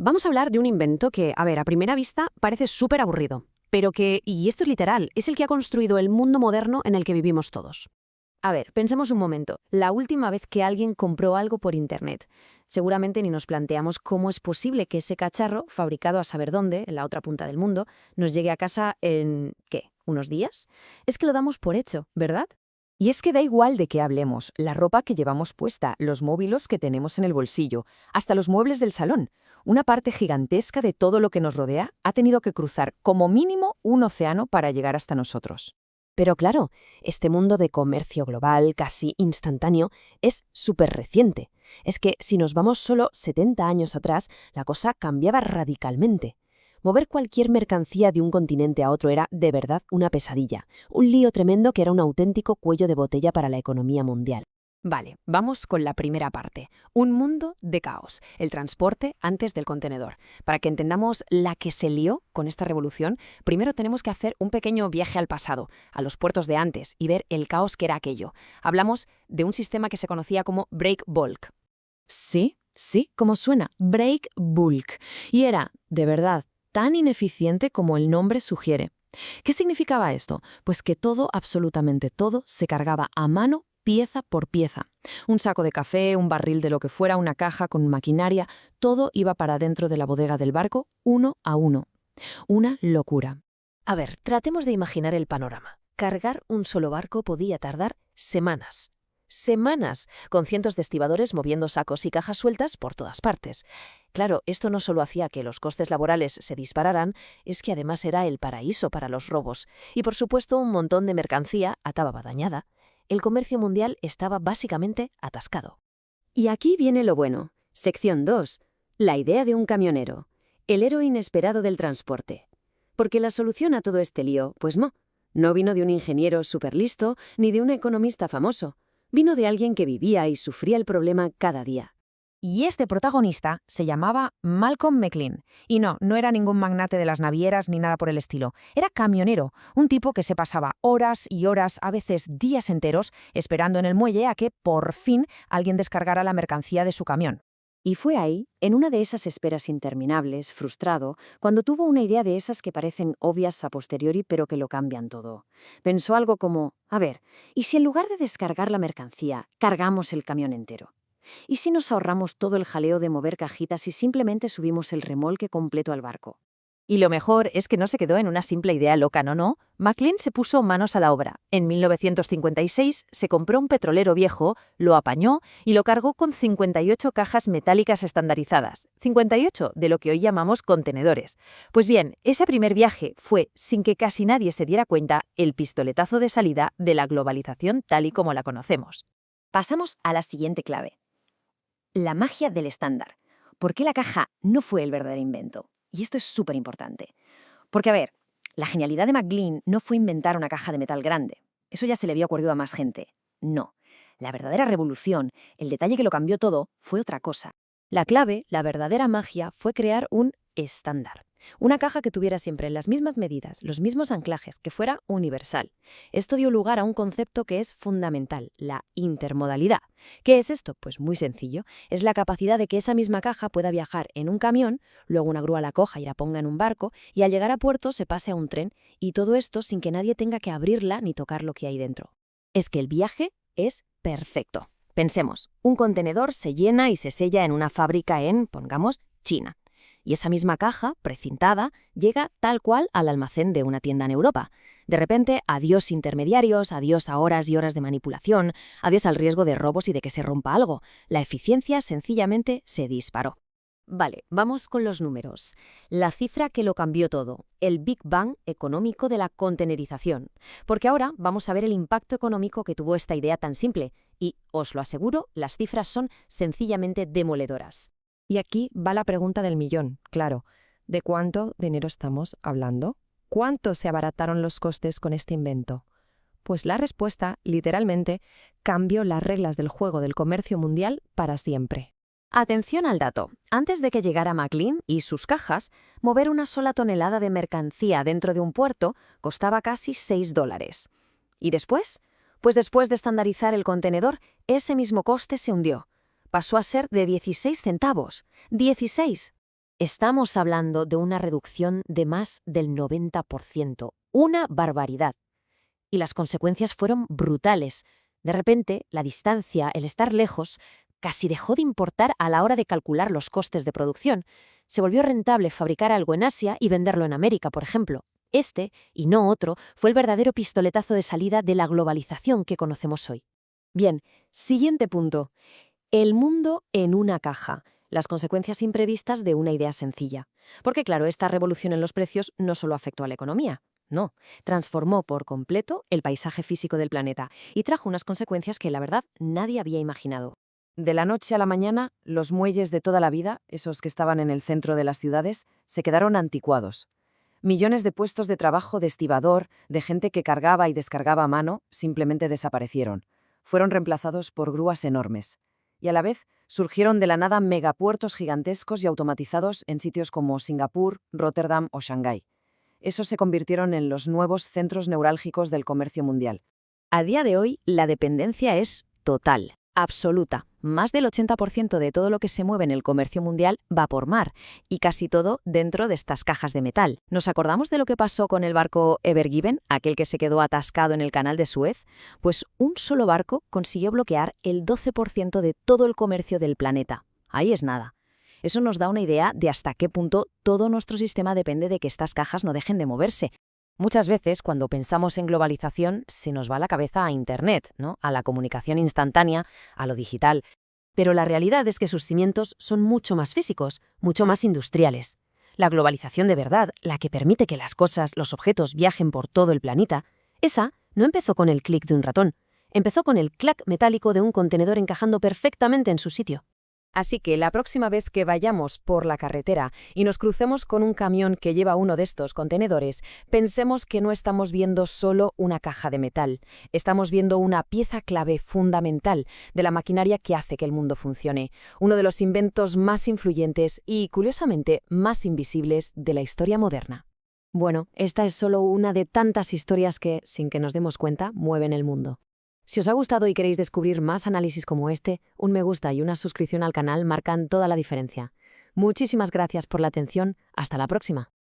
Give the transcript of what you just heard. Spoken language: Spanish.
vamos a hablar de un invento que, a ver, a primera vista parece súper aburrido, pero que, y esto es literal, es el que ha construido el mundo moderno en el que vivimos todos. A ver, pensemos un momento. La última vez que alguien compró algo por Internet, seguramente ni nos planteamos cómo es posible que ese cacharro, fabricado a saber dónde, en la otra punta del mundo, nos llegue a casa en, ¿qué? ¿Unos días? Es que lo damos por hecho, ¿verdad? Y es que da igual de qué hablemos, la ropa que llevamos puesta, los móviles que tenemos en el bolsillo, hasta los muebles del salón. Una parte gigantesca de todo lo que nos rodea ha tenido que cruzar como mínimo un océano para llegar hasta nosotros. Pero claro, este mundo de comercio global, casi instantáneo, es súper reciente. Es que si nos vamos solo 70 años atrás, la cosa cambiaba radicalmente. Mover cualquier mercancía de un continente a otro era, de verdad, una pesadilla. Un lío tremendo que era un auténtico cuello de botella para la economía mundial. Vale, vamos con la primera parte. Un mundo de caos. El transporte antes del contenedor. Para que entendamos la que se lió con esta revolución, primero tenemos que hacer un pequeño viaje al pasado, a los puertos de antes, y ver el caos que era aquello. Hablamos de un sistema que se conocía como break bulk. Sí, como suena, break bulk. Y era, de verdad, tan ineficiente como el nombre sugiere. ¿Qué significaba esto? Pues que todo, absolutamente todo, se cargaba a mano pieza por pieza. Un saco de café, un barril de lo que fuera, una caja con maquinaria, todo iba para dentro de la bodega del barco, uno a uno. Una locura. A ver, tratemos de imaginar el panorama. Cargar un solo barco podía tardar semanas. Semanas, con cientos de estibadores moviendo sacos y cajas sueltas por todas partes. Claro, esto no solo hacía que los costes laborales se dispararan, es que además era el paraíso para los robos. Y por supuesto un montón de mercancía acababa dañada. El comercio mundial estaba básicamente atascado. Y aquí viene lo bueno. Sección 2. La idea de un camionero. El héroe inesperado del transporte. Porque la solución a todo este lío, pues no vino de un ingeniero superlisto ni de un economista famoso. Vino de alguien que vivía y sufría el problema cada día. Y este protagonista se llamaba Malcolm McLean. Y no era ningún magnate de las navieras ni nada por el estilo. Era camionero, un tipo que se pasaba horas y horas, a veces días enteros, esperando en el muelle a que, por fin, alguien descargara la mercancía de su camión. Y fue ahí, en una de esas esperas interminables, frustrado, cuando tuvo una idea de esas que parecen obvias a posteriori pero que lo cambian todo. Pensó algo como, a ver, ¿y si en lugar de descargar la mercancía, cargamos el camión entero? ¿Y si nos ahorramos todo el jaleo de mover cajitas y simplemente subimos el remolque completo al barco? Y lo mejor es que no se quedó en una simple idea loca, no. McLean se puso manos a la obra. En 1956 se compró un petrolero viejo, lo apañó y lo cargó con 58 cajas metálicas estandarizadas. 58 de lo que hoy llamamos contenedores. Pues bien, ese primer viaje fue, sin que casi nadie se diera cuenta, el pistoletazo de salida de la globalización tal y como la conocemos. Pasamos a la siguiente clave. La magia del estándar. ¿Por qué la caja no fue el verdadero invento? Y esto es súper importante. Porque, a ver, la genialidad de McLean no fue inventar una caja de metal grande. Eso ya se le había ocurrido a más gente. No. La verdadera revolución, el detalle que lo cambió todo, fue otra cosa. La clave, la verdadera magia, fue crear un estándar. Una caja que tuviera siempre las mismas medidas, los mismos anclajes, que fuera universal. Esto dio lugar a un concepto que es fundamental, la intermodalidad. ¿Qué es esto? Pues muy sencillo. Es la capacidad de que esa misma caja pueda viajar en un camión, luego una grúa la coja y la ponga en un barco, y al llegar a puerto se pase a un tren, y todo esto sin que nadie tenga que abrirla ni tocar lo que hay dentro. Es que el viaje es perfecto. Pensemos, un contenedor se llena y se sella en una fábrica en, pongamos, China. Y esa misma caja, precintada, llega tal cual al almacén de una tienda en Europa. De repente, adiós intermediarios, adiós a horas y horas de manipulación, adiós al riesgo de robos y de que se rompa algo. La eficiencia sencillamente se disparó. Vale, vamos con los números. La cifra que lo cambió todo, el Big Bang económico de la contenerización. Porque ahora vamos a ver el impacto económico que tuvo esta idea tan simple. Y, os lo aseguro, las cifras son sencillamente demoledoras. Y aquí va la pregunta del millón, claro. ¿De cuánto dinero estamos hablando? ¿Cuánto se abarataron los costes con este invento? Pues la respuesta, literalmente, cambió las reglas del juego del comercio mundial para siempre. Atención al dato. Antes de que llegara McLean y sus cajas, mover una sola tonelada de mercancía dentro de un puerto costaba casi $6. ¿Y después? Pues después de estandarizar el contenedor, ese mismo coste se hundió. Pasó a ser de 16 centavos. ¡16! Estamos hablando de una reducción de más del 90%. Una barbaridad. Y las consecuencias fueron brutales. De repente, la distancia, el estar lejos, casi dejó de importar a la hora de calcular los costes de producción. Se volvió rentable fabricar algo en Asia y venderlo en América, por ejemplo. Este, y no otro, fue el verdadero pistoletazo de salida de la globalización que conocemos hoy. Bien, siguiente punto. El mundo en una caja. Las consecuencias imprevistas de una idea sencilla. Porque claro, esta revolución en los precios no solo afectó a la economía. No, transformó por completo el paisaje físico del planeta y trajo unas consecuencias que la verdad nadie había imaginado. De la noche a la mañana, los muelles de toda la vida, esos que estaban en el centro de las ciudades, se quedaron anticuados. Millones de puestos de trabajo de estibador, de gente que cargaba y descargaba a mano, simplemente desaparecieron. Fueron reemplazados por grúas enormes. Y a la vez surgieron de la nada megapuertos gigantescos y automatizados en sitios como Singapur, Rotterdam o Shanghái. Esos se convirtieron en los nuevos centros neurálgicos del comercio mundial. A día de hoy, la dependencia es total, absoluta. Más del 80% de todo lo que se mueve en el comercio mundial va por mar, y casi todo dentro de estas cajas de metal. ¿Nos acordamos de lo que pasó con el barco Ever Given, aquel que se quedó atascado en el canal de Suez? Pues un solo barco consiguió bloquear el 12% de todo el comercio del planeta. Ahí es nada. Eso nos da una idea de hasta qué punto todo nuestro sistema depende de que estas cajas no dejen de moverse. Muchas veces, cuando pensamos en globalización, se nos va la cabeza a Internet, ¿no? A la comunicación instantánea, a lo digital. Pero la realidad es que sus cimientos son mucho más físicos, mucho más industriales. La globalización de verdad, la que permite que las cosas, los objetos viajen por todo el planeta, esa no empezó con el clic de un ratón. Empezó con el clac metálico de un contenedor encajando perfectamente en su sitio. Así que la próxima vez que vayamos por la carretera y nos crucemos con un camión que lleva uno de estos contenedores, pensemos que no estamos viendo solo una caja de metal, estamos viendo una pieza clave fundamental de la maquinaria que hace que el mundo funcione, uno de los inventos más influyentes y, curiosamente, más invisibles de la historia moderna. Bueno, esta es solo una de tantas historias que, sin que nos demos cuenta, mueven el mundo. Si os ha gustado y queréis descubrir más análisis como este, un me gusta y una suscripción al canal marcan toda la diferencia. Muchísimas gracias por la atención. Hasta la próxima.